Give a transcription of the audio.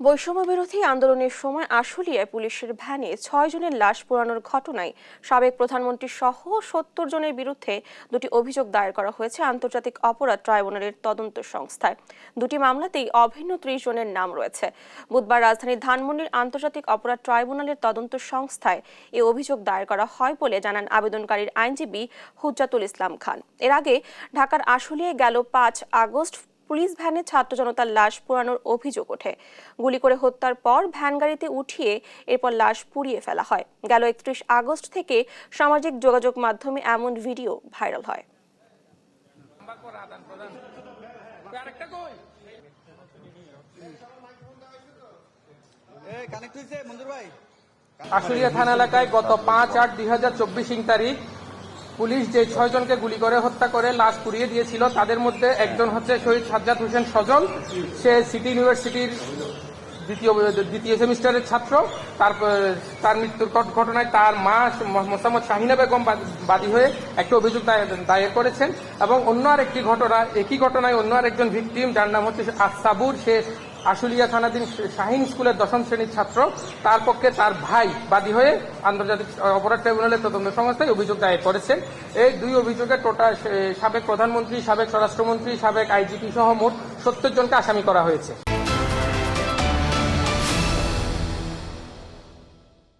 বৈষম্য বিরোধী আন্দোলনের সময় আশুলিয়ায় পুলিশের ভ্যানে ৬ জনের লাশ পোড়ানোর ঘটনায় সাবেক প্রধানমন্ত্রী সহ ৭০ জনের বিরুদ্ধে দুটি অভিযোগ দায়ের করা হয়েছে আন্তর্জাতিক অপরাধ ট্রাইব্যুনালের তদন্ত সংস্থায়। দুটি মামলাতেই অভিন্ন ৩০ জনের নাম রয়েছে। বুধবার রাজধানীর ধানমন্ডির আন্তর্জাতিক অপরাধ ট্রাইব্যুনালের তদন্ত সংস্থায় এই অভিযোগ দায়ের করা হয় বলে জানান আবেদনকারীর আইনজীবী হুজ্জাতুল ইসলাম খান। এর আগে ঢাকার আশুলিয়ায় গেল ৫ আগস্ট পুলিশ ভ্যানে ছাত্র জনতার লাশ পোড়ানোর অভিযোগ ওঠে। গুলি করে হত্যার পর ভ্যান গাড়িতে উঠিয়ে এরপর লাশ পুড়িয়ে ফেলা হয়। গেল ৩১ আগস্ট থেকে সামাজিক যোগাযোগ মাধ্যমে এমন ভিডিও ভাইরাল হয়। আশুলিয়া থানা এলাকায় গত ৫-৮-২০২৪ তারিখ পুলিশ যে ৬ জনকে গুলি করে হত্যা করে লাশ পুড়িয়ে দিয়েছিল তাদের মধ্যে একজন হচ্ছে শহীদ সাজ্জাদ হোসেন সজল। সে সিটি ইউনিভার্সিটির দ্বিতীয় সেমিস্টারের ছাত্র। তার মৃত্যুর ঘটনায় তার মা মোসাম্মদ শাহিনা বেগম বাদী হয়ে একটা অভিযোগ দায়ের করেছেন এবং অন্য আরেকটি ঘটনা, একই ঘটনায় অন্য আরেকজন ভিকটিম যার নাম হচ্ছে সাবুর, সে আশুলিয়া থানাধীন শাহিন স্কুলের ১০ম শ্রেণীর ছাত্র, তার পক্ষে তার ভাই বাদী হয়ে আন্তর্জাতিক অপরাধ ট্রাইব্যুনালের তদন্ত সংস্থায় অভিযোগ দায়ের করেছেন। এই দুই অভিযোগে টোটাল সাবেক প্রধানমন্ত্রী, সাবেক স্বরাষ্ট্রমন্ত্রী, সাবেক আইজিপি সহ মোট ৭০ জনকে আসামি করা হয়েছে।